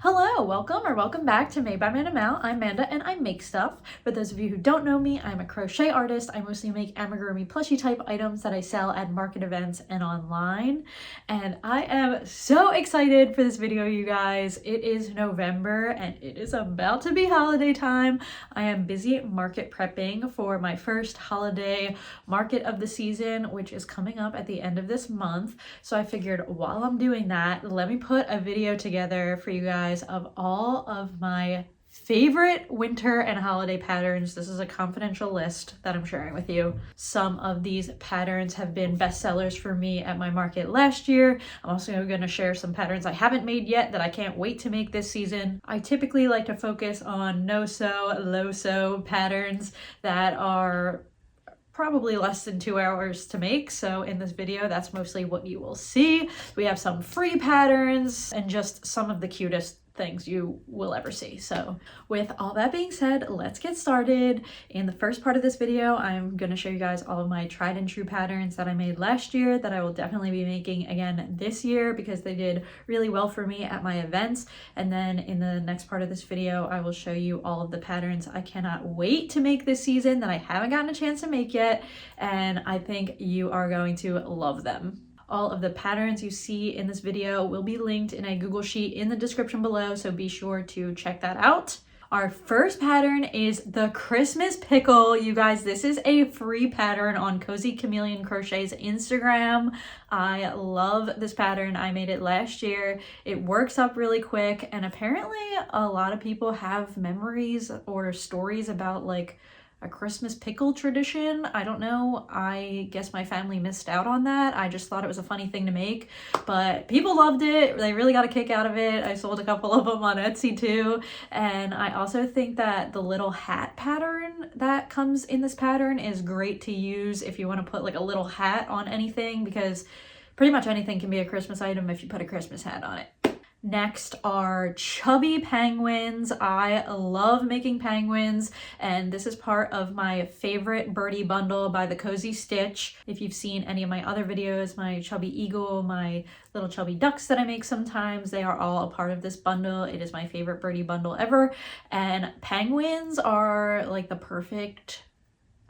Hello, welcome back to Made by Amanda Mal. I'm Amanda and I make stuff. For those of you who don't know me, I'm a crochet artist. I mostly make amigurumi plushie type items that I sell at market events and online. And I am so excited for this video, you guys. It is November and it is about to be holiday time. I am busy market prepping for my first holiday market of the season, which is coming up at the end of this month. So I figured while I'm doing that, let me put a video together for you guys of all of my favorite winter and holiday patterns. This is a confidential list that I'm sharing with you. Some of these patterns have been bestsellers for me at my market last year. I'm also going to share some patterns I haven't made yet that I can't wait to make this season. I typically like to focus on no-sew, low-sew patterns that are probably less than 2 hours to make. So in this video, that's mostly what you will see. We have some free patterns and just some of the cutest things you will ever see. So with all that being said, let's get started. In the first part of this video, I'm going to show you guys all of my tried and true patterns that I made last year that I will definitely be making again this year because they did really well for me at my events. And then in the next part of this video, I will show you all of the patterns I cannot wait to make this season that I haven't gotten a chance to make yet. And I think you are going to love them. All of the patterns you see in this video will be linked in a Google Sheet in the description below, so be sure to check that out. Our first pattern is the Christmas pickle. You guys, this is a free pattern on Cozy Chameleon Crochet's Instagram. I love this pattern. I made it last year. It works up really quick, and apparently a lot of people have memories or stories about like a Christmas pickle tradition. I don't know. I guess my family missed out on that. I just thought it was a funny thing to make, but people loved it. They really got a kick out of it. I sold a couple of them on Etsy too. And I also think that the little hat pattern that comes in this pattern is great to use if you want to put like a little hat on anything, because pretty much anything can be a Christmas item if you put a Christmas hat on it. Next are chubby penguins. I love making penguins, and this is part of my favorite birdie bundle by the Cozy Stitch. If you've seen any of my other videos, my chubby eagle, my little chubby ducks that I make sometimes, they are all a part of this bundle. It is my favorite birdie bundle ever, and penguins are like the perfect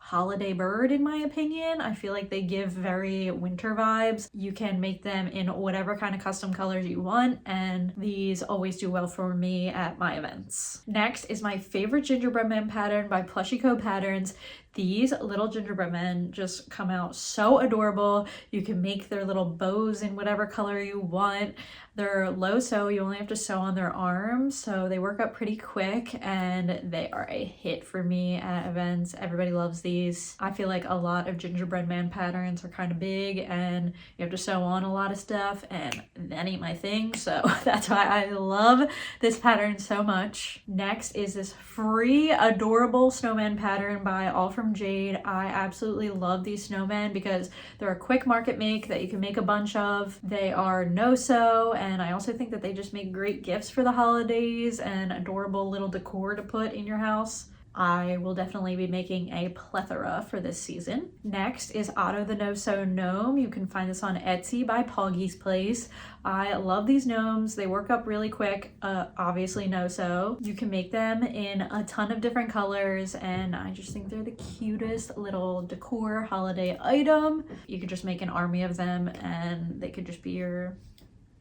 holiday bird in my opinion. I feel like they give very winter vibes. You can make them in whatever kind of custom colors you want, and these always do well for me at my events. Next is my favorite gingerbread man pattern by Plushie Co Patterns. These little gingerbread men just come out so adorable. You can make their little bows in whatever color you want. They're low sew, you only have to sew on their arms, so they work up pretty quick, and they are a hit for me at events. Everybody loves these. I feel like a lot of gingerbread man patterns are kind of big and you have to sew on a lot of stuff, and that ain't my thing, so that's why I love this pattern so much. Next is this free adorable snowman pattern by All From Jade. I absolutely love these snowmen because they're a quick market make that you can make a bunch of. They are no sew, and I also think that they just make great gifts for the holidays and adorable little decor to put in your house. I will definitely be making a plethora for this season. Next is Otto the No-Sew Gnome. You can find this on Etsy by Poggy's Place. I love these gnomes. They work up really quick, obviously no-sew. You can make them in a ton of different colors, and I just think they're the cutest little decor holiday item. You could just make an army of them and they could just be your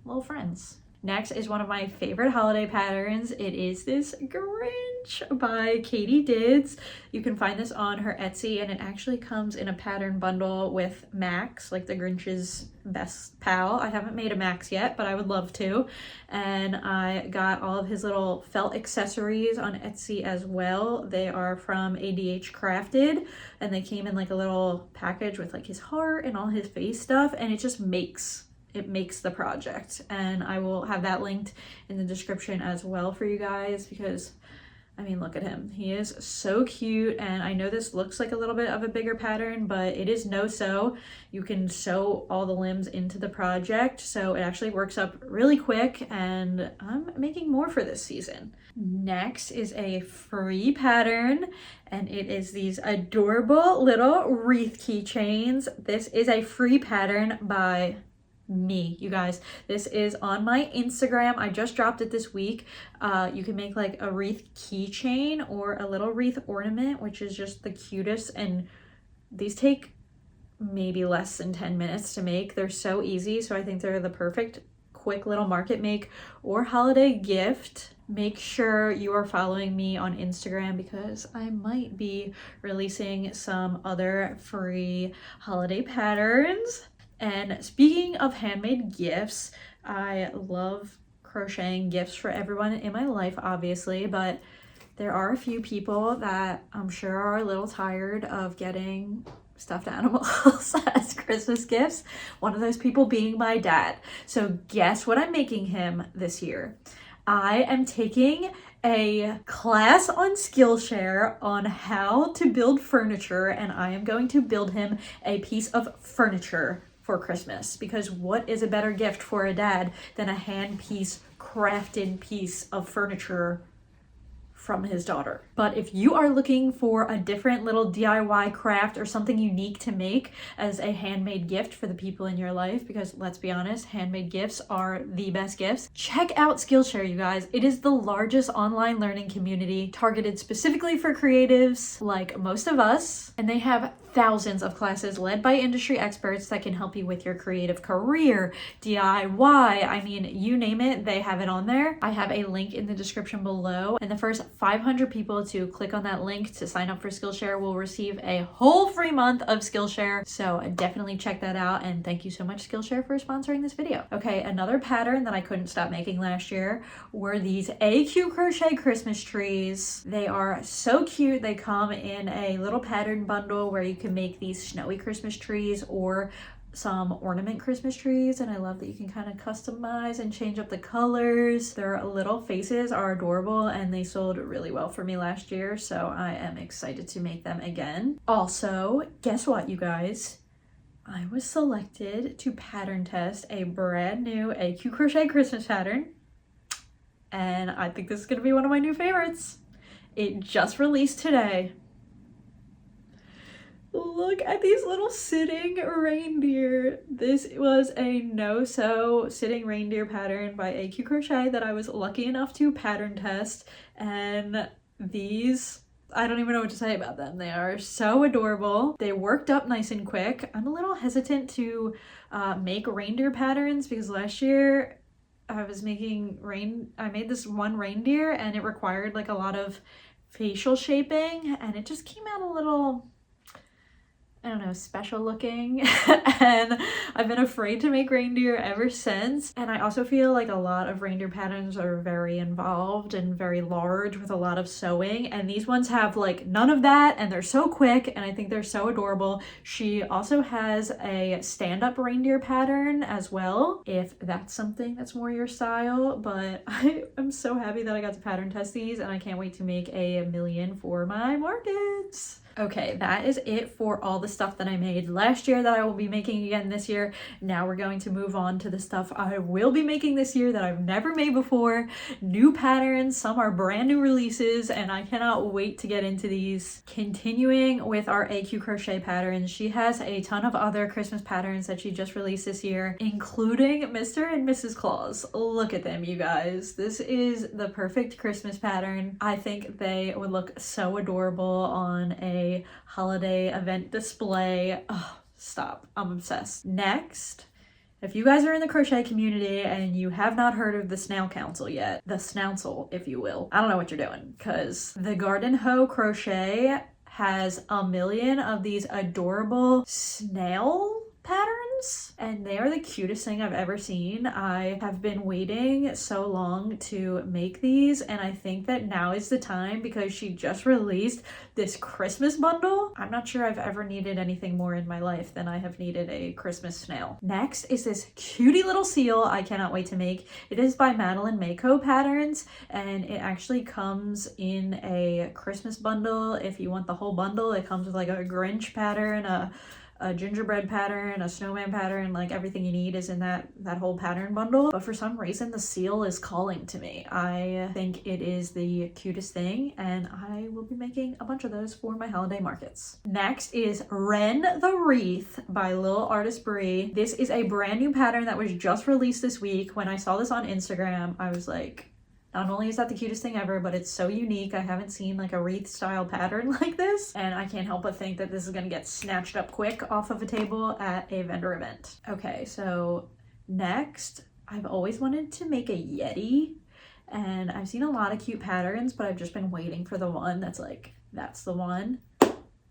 little friends. Next is one of my favorite holiday patterns. It is this Grinch by Katie Dids. You can find this on her Etsy, and it actually comes in a pattern bundle with Max, like the Grinch's best pal. I haven't made a Max yet, but I would love to. And I got all of his little felt accessories on Etsy as well. They are from ADH Crafted, and they came in like a little package with like his heart and all his face stuff, and it just makes the project. And I will have that linked in the description as well for you guys, because I mean, look at him. He is so cute, and I know this looks like a little bit of a bigger pattern, but it is no-sew. You can sew all the limbs into the project, so it actually works up really quick, and I'm making more for this season. Next is a free pattern, and it is these adorable little wreath keychains. This is a free pattern by me, you guys. This is on my Instagram. I just dropped it this week. You can make like a wreath keychain or a little wreath ornament, which is just the cutest, and these take maybe less than 10 minutes to make. They're so easy, so I think they're the perfect quick little market make or holiday gift. Make sure you are following me on Instagram because I might be releasing some other free holiday patterns. And speaking of handmade gifts, I love crocheting gifts for everyone in my life, obviously, but there are a few people that I'm sure are a little tired of getting stuffed animals as Christmas gifts. One of those people being my dad. So guess what I'm making him this year? I am taking a class on Skillshare on how to build furniture, and I am going to build him a piece of furniture for Christmas, because what is a better gift for a dad than a crafted piece of furniture from his daughter? But if you are looking for a different little DIY craft or something unique to make as a handmade gift for the people in your life, because let's be honest, handmade gifts are the best gifts, check out Skillshare, you guys. It is the largest online learning community targeted specifically for creatives like most of us, and they have thousands of classes led by industry experts that can help you with your creative career, DIY, I mean, you name it, they have it on there. I have a link in the description below, and the first 500 people to click on that link to sign up for Skillshare will receive a whole free month of Skillshare. So definitely check that out, and thank you so much, Skillshare, for sponsoring this video. Okay, another pattern that I couldn't stop making last year were these AQ Crochet Christmas trees. They are so cute. They come in a little pattern bundle where you can make these snowy Christmas trees or some ornament Christmas trees, and I love that you can kind of customize and change up the colors. Their little faces are adorable, and they sold really well for me last year, so I am excited to make them again. Also, guess what, you guys? I was selected to pattern test a brand new AQ Crochet Christmas pattern, and I think this is going to be one of my new favorites. It just released today. Look at these little sitting reindeer. This was a no-sew sitting reindeer pattern by AQ Crochet that I was lucky enough to pattern test, and these, I don't even know what to say about them. They are so adorable. They worked up nice and quick. I'm a little hesitant to make reindeer patterns because last year I made this one reindeer and it required like a lot of facial shaping, and it just came out a little, I don't know, special looking. And I've been afraid to make reindeer ever since. And I also feel like a lot of reindeer patterns are very involved and very large with a lot of sewing, and these ones have like none of that, and they're so quick, and I think they're so adorable. She also has a stand-up reindeer pattern as well, if that's something that's more your style. But I'm so happy that I got to pattern test these, and I can't wait to make a million for my markets. Okay, that is it for all the stuff that I made last year that I will be making again this year. Now we're going to move on to the stuff I will be making this year that I've never made before. New patterns, some are brand new releases, and I cannot wait to get into these. Continuing with our AQ Crochet patterns, she has a ton of other Christmas patterns that she just released this year, including Mr. and Mrs. Claus. Look at them, you guys. This is the perfect Christmas pattern. I think they would look so adorable on a holiday event display. Oh, stop. I'm obsessed. Next, if you guys are in the crochet community and you have not heard of the Snail Council yet, the Snouncil, if you will, I don't know what you're doing, because the Garden Hoe Crochet has a million of these adorable snail patterns, and they are the cutest thing I've ever seen. I have been waiting so long to make these, and I think that now is the time because she just released this Christmas bundle. I'm not sure I've ever needed anything more in my life than I have needed a Christmas snail. Next is this cutie little seal I cannot wait to make. It is by Madeline Mako Patterns, and it actually comes in a Christmas bundle. If you want the whole bundle, it comes with like a Grinch pattern, a a gingerbread pattern, a snowman pattern, like everything you need is in that whole pattern bundle. But for some reason, the seal is calling to me. I think it is the cutest thing, and I will be making a bunch of those for my holiday markets. Next is Wren the Wreath by Little Artist Brie. This is a brand new pattern that was just released this week. When I saw this on Instagram, I was like, not only is that the cutest thing ever, but it's so unique. I haven't seen like a wreath style pattern like this, and I can't help but think that this is gonna get snatched up quick off of a table at a vendor event. Okay, so next, I've always wanted to make a Yeti, and I've seen a lot of cute patterns, but I've just been waiting for the one that's like, that's the one.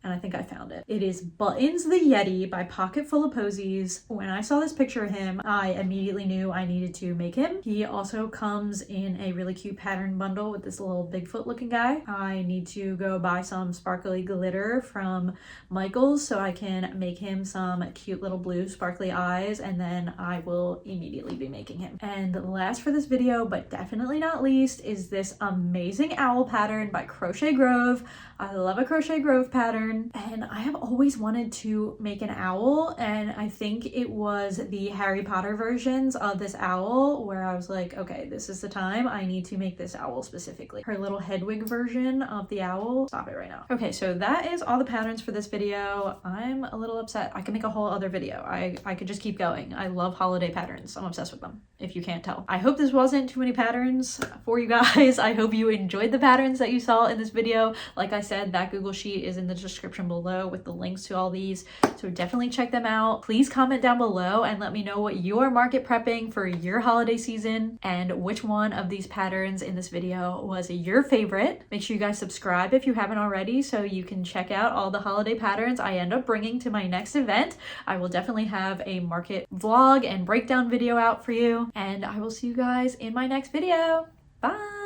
And I think I found it. It is Buttons the Yeti by Pocket Full of Posies. When I saw this picture of him, I immediately knew I needed to make him. He also comes in a really cute pattern bundle with this little Bigfoot looking guy. I need to go buy some sparkly glitter from Michael's so I can make him some cute little blue sparkly eyes, and then I will immediately be making him. And last for this video, but definitely not least, is this amazing owl pattern by Crochet Grove. I love a Crochet Grove pattern, and I have always wanted to make an owl, and I think it was the Harry Potter versions of this owl where I was like, okay, this is the time I need to make this owl specifically. Her little Hedwig version of the owl. Stop it right now. Okay, so that is all the patterns for this video. I'm a little upset. I can make a whole other video. I could just keep going. I love holiday patterns. I'm obsessed with them, if you can't tell. I hope this wasn't too many patterns for you guys. I hope you enjoyed the patterns that you saw in this video. Like I said, that Google Sheet is in the description below with the links to all these, so definitely check them out. Please comment down below and let me know what you're market prepping for your holiday season and which one of these patterns in this video was your favorite. Make sure you guys subscribe if you haven't already so you can check out all the holiday patterns I end up bringing to my next event. I will definitely have a market vlog and breakdown video out for you, and I will see you guys in my next video. Bye!